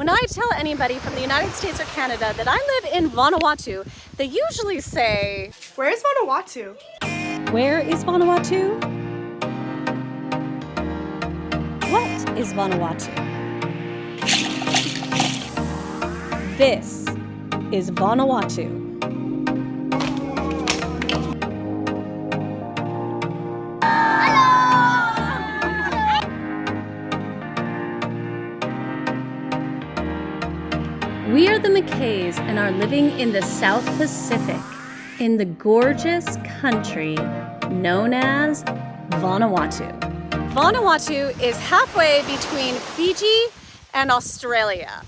When I tell anybody from the United States or Canada that I live in Vanuatu, they usually say, "Where's Vanuatu?" Where is Vanuatu? What is Vanuatu? This is Vanuatu. We are the McKays and are living in the South Pacific, in the gorgeous country known as Vanuatu. Vanuatu is halfway between Fiji and Australia.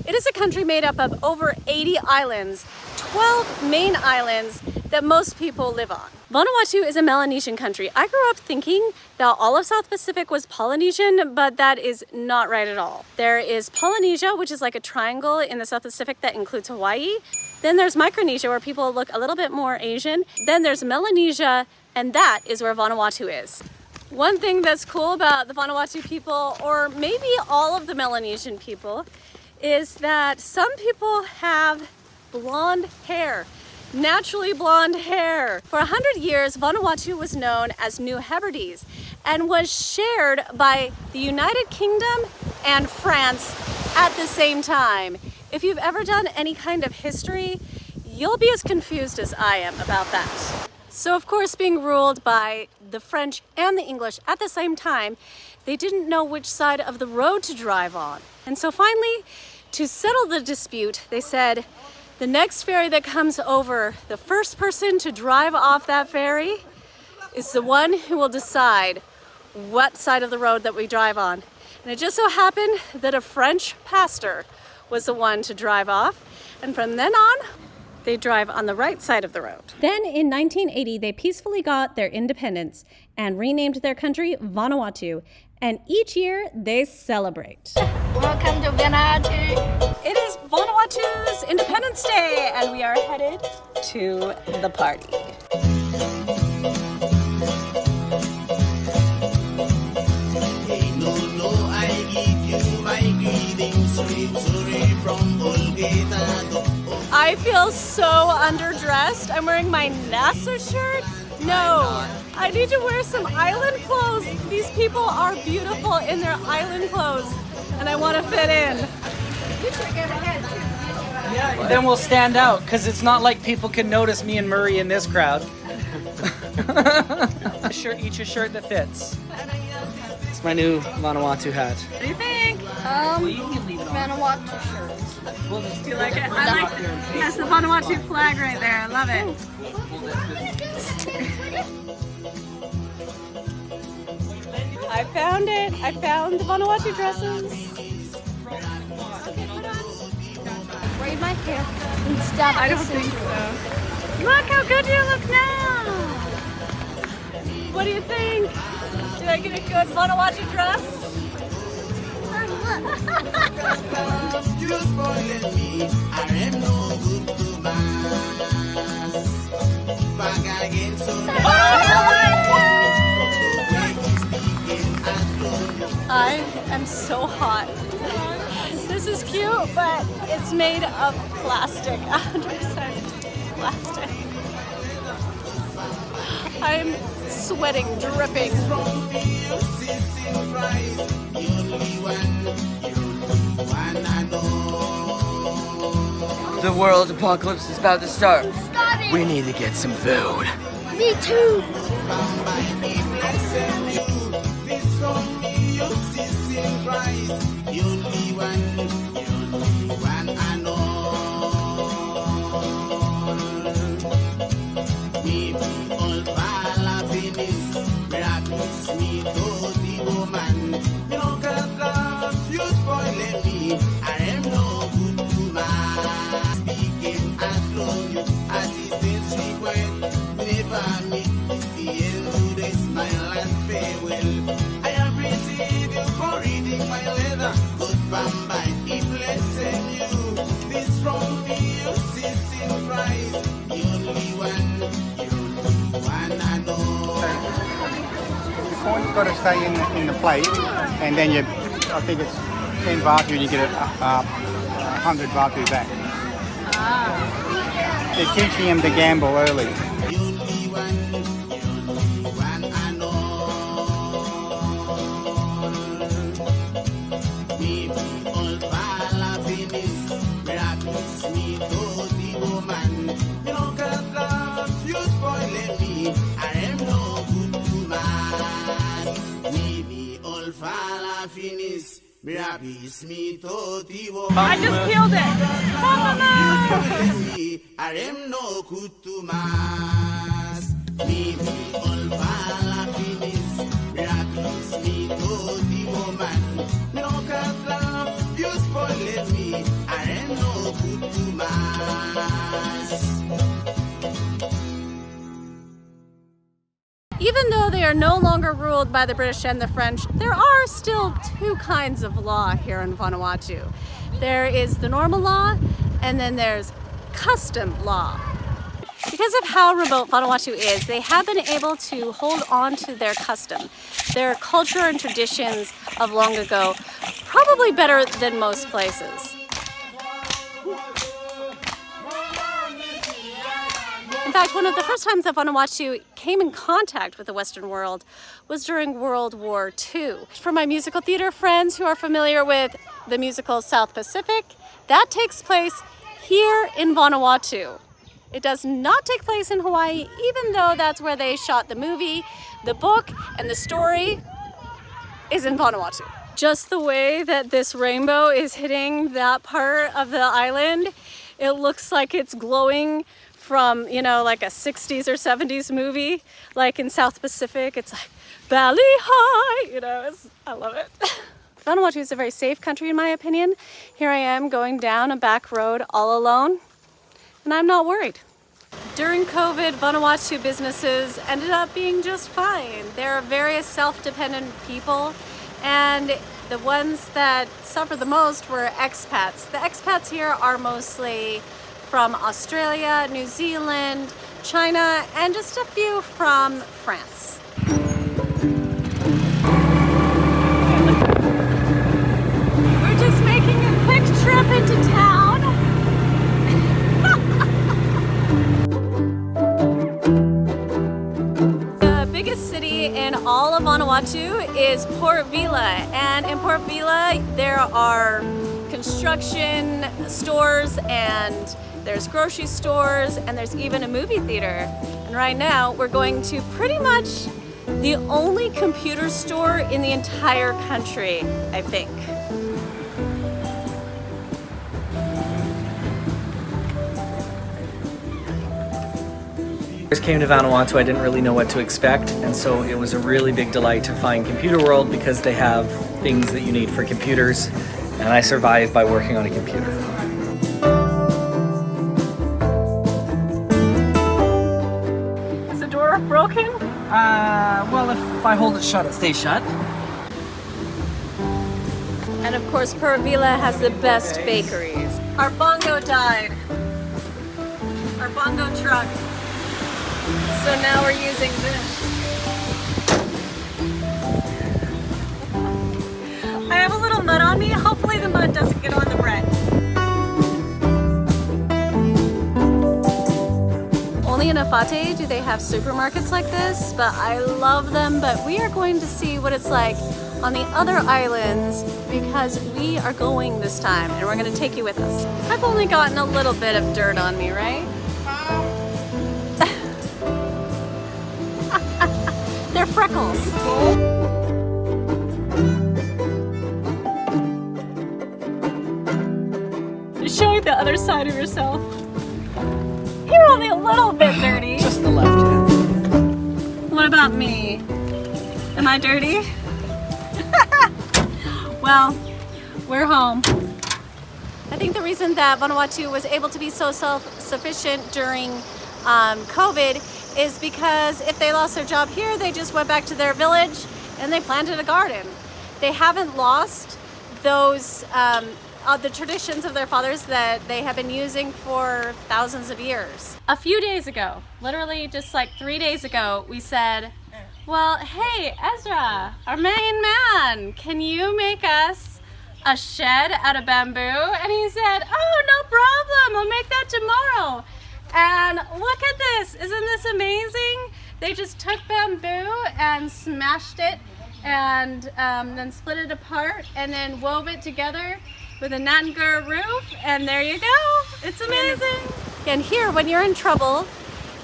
It is a country made up of over 80 islands, 12 main islands that most people live on. Vanuatu is a Melanesian country. I grew up thinking that all of South Pacific was Polynesian, but that is not right at all. There is Polynesia, which is like a triangle in the South Pacific that includes Hawaii. Then there's Micronesia, where people look a little bit more Asian. Then there's Melanesia, and that is where Vanuatu is. One thing that's cool about the Vanuatu people, or maybe all of the Melanesian people, is that some people have blonde hair. Naturally blonde hair. For 100 years, Vanuatu was known as New Hebrides and was shared by the United Kingdom and France at the same time. If you've ever done any kind of history, you'll be as confused as I am about that. So of course, being ruled by the French and the English at the same time, they didn't know which side of the road to drive on. And so finally, to settle the dispute, they said, the next ferry that comes over, the first person to drive off that ferry is the one who will decide what side of the road that we drive on. And it just so happened that a French pastor was the one to drive off. And from then on, they drive on the right side of the road. Then in 1980, they peacefully got their independence and renamed their country Vanuatu. And each year they celebrate. Welcome to Vanuatu. It is Vanuatu's Independence Day, and we are headed to the party. I feel so underdressed. I'm wearing my NASA shirt. No, I need to wear some island clothes. These people are beautiful in their island clothes, and I want to fit in. Yeah, then we'll stand out, because it's not like people can notice me and Murray in this crowd. Each a shirt that fits. It's my new Vanuatu hat. What do you think? Vanuatu shirt. Do you like it? I like it. That's the Vanuatu flag right there. I love it. I found it. I found the Vanuatu dresses. Braid my hair and stuff. I don't think so. Look how good you look now. What do you think? Did I get a good Vanuatu dress? I am so hot. This is cute, but it's made of plastic, 100% plastic. I'm sweating, dripping. The world apocalypse is about to start. We need to get some food. Me too. Corn's got to stay in the plate, and then I think it's 10 Vanuatu, you get 100 Vanuatu back. They're teaching him to gamble early. I just peeled it. Even though they are no longer ruled by the British and the French, there are still two kinds of law here in Vanuatu. There is the normal law, and then there's custom law. Because of how remote Vanuatu is, they have been able to hold on to their custom, their culture and traditions of long ago, probably better than most places. In fact, one of the first times that Vanuatu came in contact with the Western world was during World War II. For my musical theater friends who are familiar with the musical South Pacific, that takes place here in Vanuatu. It does not take place in Hawaii, even though that's where they shot the movie, the book, and the story is in Vanuatu. Just the way that this rainbow is hitting that part of the island, it looks like it's glowing from, you know, like a 60s or 70s movie, like in South Pacific. It's like Bali High, you know, I love it. Vanuatu is a very safe country in my opinion. Here I am going down a back road all alone, and I'm not worried. During COVID, Vanuatu businesses ended up being just fine. There are various self-dependent people, and the ones that suffer the most were expats. The expats here are mostly from Australia, New Zealand, China, and just a few from France. We're just making a quick trip into town. The biggest city in all of Vanuatu is Port Vila, and in Port Vila there are construction stores, and there's grocery stores, and there's even a movie theater. And right now we're going to pretty much the only computer store in the entire country, I think. I first came to Vanuatu, I didn't really know what to expect, and so it was a really big delight to find Computer World because they have things that you need for computers, and I survived by working on a computer. Broken? Well, if I hold it shut, it stays shut. And of course, Port Vila has the best bakeries. Our bongo died. Our bongo truck. So now we're using this. I have a little mud on me. Hopefully the mud doesn't get on the bread. Only in Afate do they have supermarkets like this, but I love them. But we are going to see what it's like on the other islands because we are going this time and we're going to take you with us. I've only gotten a little bit of dirt on me, right? They're freckles. Showing the other side of yourself. You're only a little bit dirty. Just the left hand. What about me? Am I dirty? Well, we're home. I think the reason that Vanuatu was able to be so self-sufficient during COVID is because if they lost their job here, they just went back to their village and they planted a garden. They haven't lost those the traditions of their fathers that they have been using for thousands of years. A few days ago, literally just like 3 days ago, we said, well, hey, Ezra, our main man, can you make us a shed out of bamboo, and he said, oh, no problem, I'll make that tomorrow. And look at this, isn't this amazing? They just took bamboo and smashed it and then split it apart and then wove it together with a Nanga roof, and there you go. It's amazing. And here, when you're in trouble,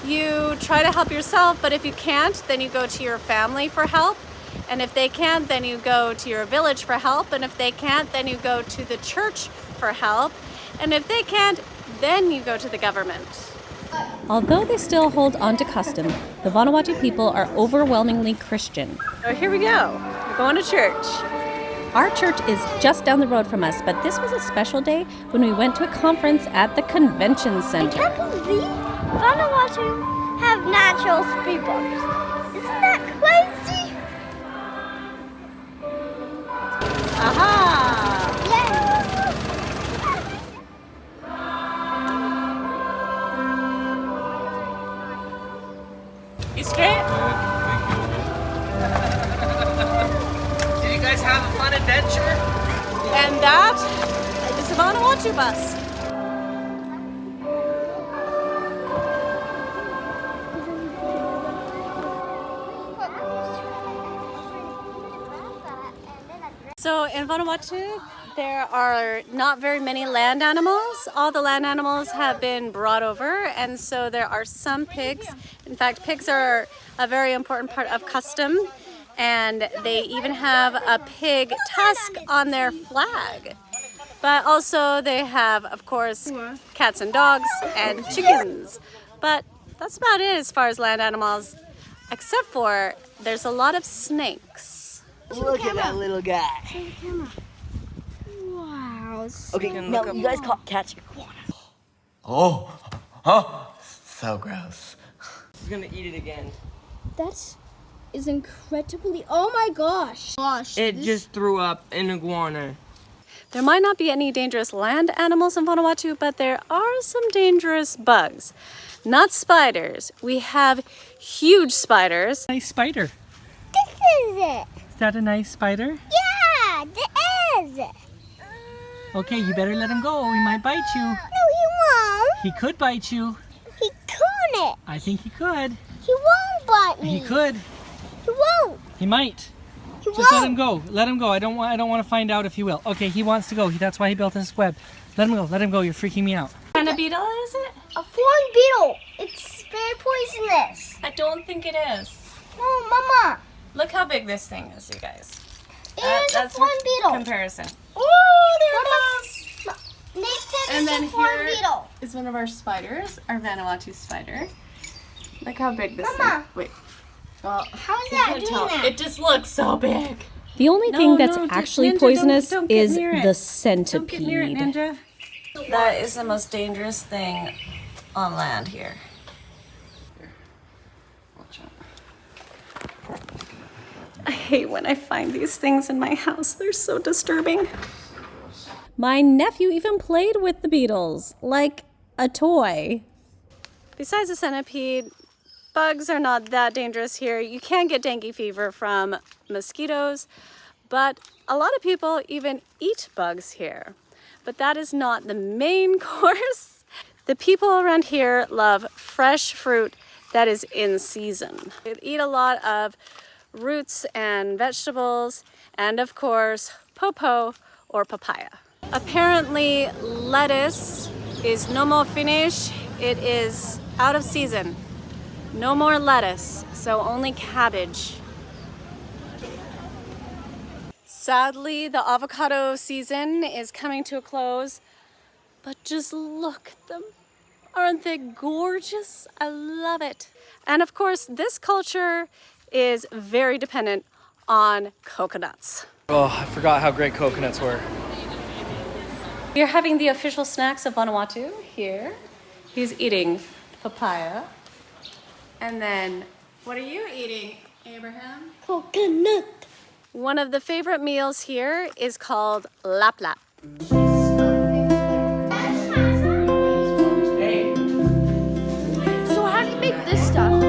you try to help yourself, but if you can't, then you go to your family for help. And if they can't, then you go to your village for help. And if they can't, then you go to the church for help. And if they can't, then you go to the government. Although they still hold on to custom, the Vanuatu people are overwhelmingly Christian. Oh, here we go. We're going to church. Our church is just down the road from us, but this was a special day when we went to a conference at the convention center. I can't believe Vanuatu have natural speed bumps. Isn't that crazy? Aha! You straight? Did you guys have a fun adventure? And that is the Vanuatu bus. So in Vanuatu, there are not very many land animals. All the land animals have been brought over, and so there are some pigs. In fact, pigs are a very important part of custom, and they even have a pig tusk on their flag. But also they have, of course, cats and dogs and chickens. But that's about it as far as land animals, except for there's a lot of snakes. Look at that little guy. Wow. Okay, now you guys catch iguanas. Oh, so gross. He's gonna eat it again. That is incredibly. Oh my gosh. It just threw up an iguana. There might not be any dangerous land animals in Vanuatu, but there are some dangerous bugs. Not spiders. We have huge spiders. Nice spider. This is it. Is that a nice spider? Yeah, it is. Okay, you better let him go. He might bite you. No, he won't. He could bite you. He couldn't. I think he could. He won't bite me. He could. He won't. He might. He Just let won't. him go. Let him go. I don't want to find out if he will. Okay, he wants to go. That's why he built this web. Let him go. Let him go. You're freaking me out. What kind of beetle is it? A foreign beetle. It's very poisonous. I don't think it is. No, Mama. Look how big this thing is, you guys. It's a That's foreign with beetle. comparison. Oh, there it goes. They said And it's then a foreign here beetle. is one of our spiders, our Vanuatu spider. Look how big this Mama. thing. Wait. Well, How is you that can't doing tell. that? It just looks so big. The only No, thing that's no, actually Ninja, poisonous don't get is near it. the Don't get near it, centipede. Ninja. That is the most dangerous thing on land here. Watch out. I hate when I find these things in my house. They're so disturbing. My nephew even played with the beetles, like a toy. Besides the centipede, bugs are not that dangerous here. You can get dengue fever from mosquitoes, but a lot of people even eat bugs here. But that is not the main course. The people around here love fresh fruit that is in season. They eat a lot of roots and vegetables, and of course, popo or papaya. Apparently, lettuce is no more finish. It is out of season. No more lettuce, so only cabbage. Sadly, the avocado season is coming to a close, but just look at them. Aren't they gorgeous? I love it. And of course, this culture is very dependent on coconuts. Oh, I forgot how great coconuts were. We're having the official snacks of Vanuatu here. He's eating papaya. And then, what are you eating, Abraham? Coconut. One of the favorite meals here is called lap lap. So how do you make this stuff?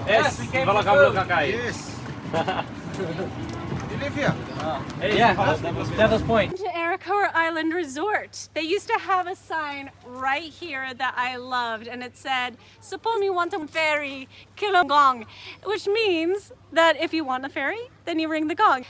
Yes, we came welcome for to food. Kakai. Yes. You live here? Yeah, Devil's Point. To Arakawa Island Resort. They used to have a sign right here that I loved, and it said, "Suppose you want a ferry, kill a gong," which means that if you want a ferry, then you ring the gong.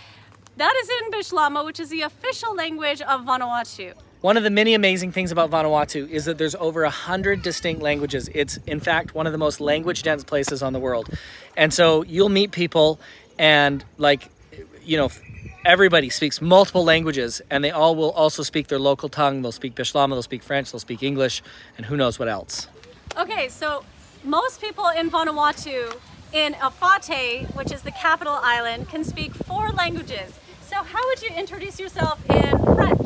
That is in Bish Lama, which is the official language of Vanuatu. One of the many amazing things about Vanuatu is that there's over 100 distinct languages. It's, in fact, one of the most language-dense places on the world. And so you'll meet people and, like, you know, everybody speaks multiple languages, and they all will also speak their local tongue. They'll speak Bish Lama, they'll speak French, they'll speak English, and who knows what else. Okay, so most people in Vanuatu, in Afate, which is the capital island, can speak 4 languages. So how would you introduce yourself in French?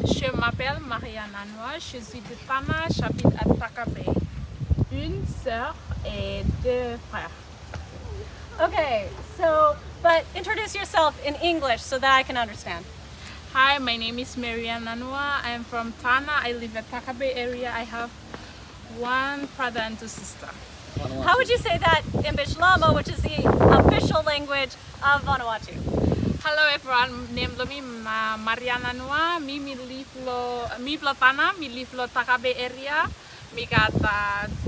Je m'appelle Marianne Anois, je suis de Tana, j'habite à Takapé. Une sœur et 2 frères. Okay, so, but introduce yourself in English so that I can understand. Hi, my name is Marianne Anois. I am from Tana. I live at Takapé area. I have 1 brother and 2 sisters. How would you say that in Bish Lama, which is the official language of Vanuatu? Hello everyone, name me Marianne Anois. Me live Tana, me live Takapé area. Me got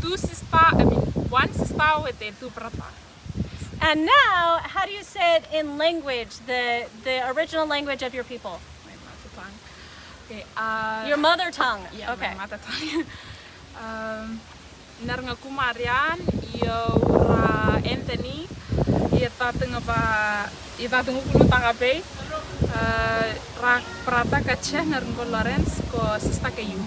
2 sisters, 1 sister with 2 brothers. And now, how do you say it in language, the original language of your people? My mother tongue. Okay, Your mother tongue? yeah, Okay. my mother tongue. Naranga ku Marian, iyo ra Anthony, iyo tatunga pulu Takapé, ra prata kacha naranga Lawrence ko sista kayu.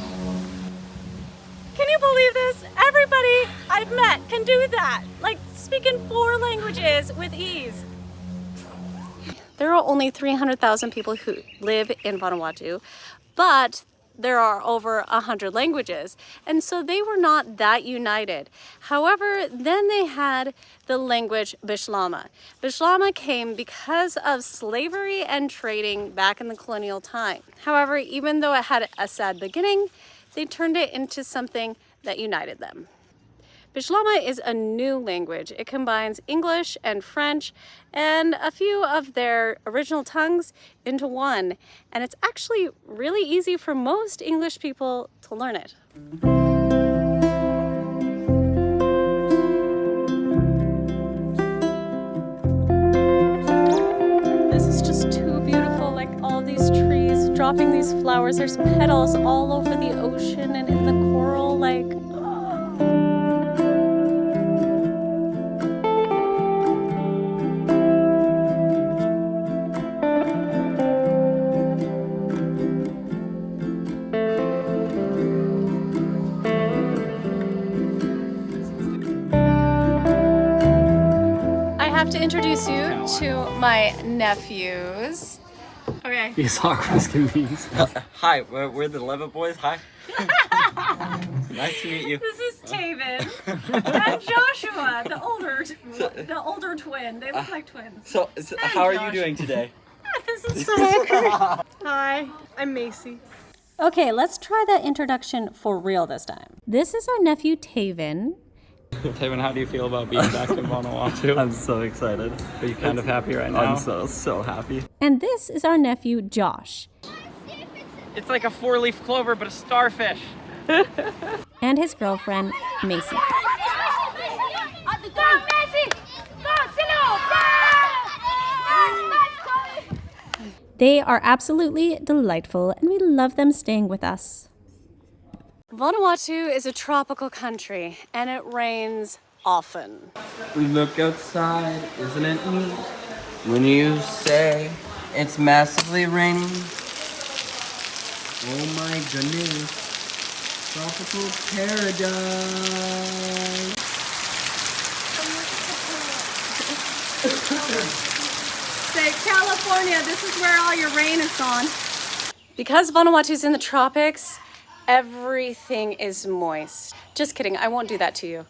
Can you believe this? Everybody I've met can do that. Like, speak in 4 languages with ease. There are only 300,000 people who live in Vanuatu, but there are over 100 languages, and so they were not that united. However, then they had the language Bish Lama. Bish Lama came because of slavery and trading back in the colonial time. However, even though it had a sad beginning, they turned it into something that united them. Bish Lama is a new language. It combines English and French and a few of their original tongues into one. And it's actually really easy for most English people to learn it. This is just too beautiful, like all these trees dropping these flowers. There's petals all over the ocean and in the coral, like, to introduce you to my nephews. Okay. These awkward as can be. Hi, we're the Levitt boys. Hi. Nice to meet you. This is Taven and Joshua, the older twin. They look like twins. So how are you doing today? This is so awkward. Hi, I'm Macy. Okay, let's try that introduction for real this time. This is our nephew Taven. Taven, how do you feel about being back in Vanuatu? I'm so excited. Are you kind of happy right now? I'm so happy. And this is our nephew Josh. It's like a 4-leaf clover, but a starfish. And his girlfriend, Macy. They are absolutely delightful, and we love them staying with us. Vanuatu is a tropical country, and it rains often. Look outside, isn't it neat? When you say it's massively raining. Oh my goodness. Tropical paradise. Say, California, this is where all your rain is gone. Because Vanuatu is in the tropics, everything is moist. Just kidding, I won't do that to you.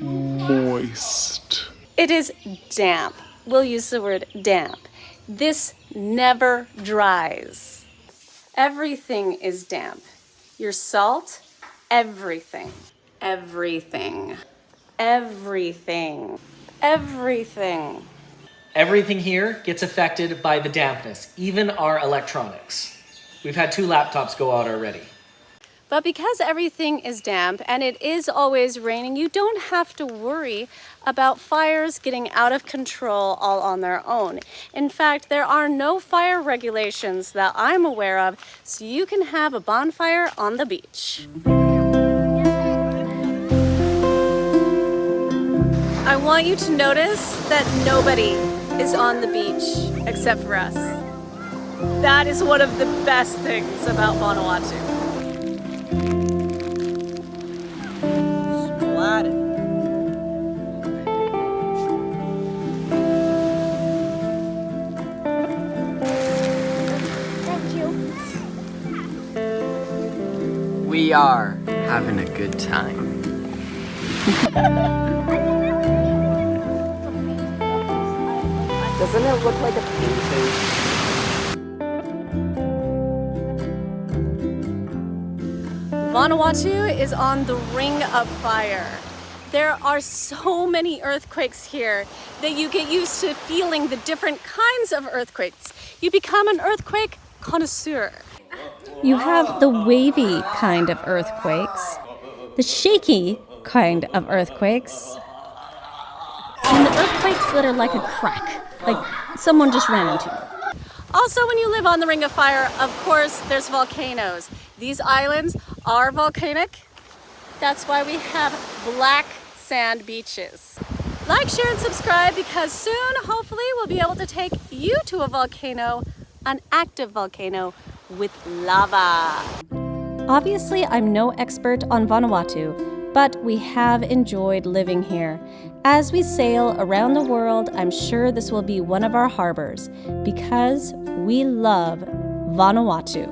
Moist. It is damp. We'll use the word damp. This never dries. Everything is damp. Your salt, everything. everything. Everything. Everything. Everything here gets affected by the dampness, even our electronics. We've had 2 laptops go out already. But because everything is damp and it is always raining, you don't have to worry about fires getting out of control all on their own. In fact, there are no fire regulations that I'm aware of, so you can have a bonfire on the beach. I want you to notice that nobody is on the beach except for us. That is one of the best things about Vanuatu. Thank you. We are having a good time. Doesn't it look like a painting? Vanuatu is on the ring of fire. There are so many earthquakes here that you get used to feeling the different kinds of earthquakes. You become an earthquake connoisseur. You have the wavy kind of earthquakes, the shaky kind of earthquakes, and the earthquakes that are like a crack, like someone just ran into you. Also, when you live on the ring of fire, of course, there's volcanoes. These islands are volcanic. That's why we have black sand beaches. Like, share, and subscribe because soon, hopefully, we'll be able to take you to a volcano, an active volcano with lava. Obviously, I'm no expert on Vanuatu, but we have enjoyed living here. As we sail around the world, I'm sure this will be one of our harbors because we love Vanuatu.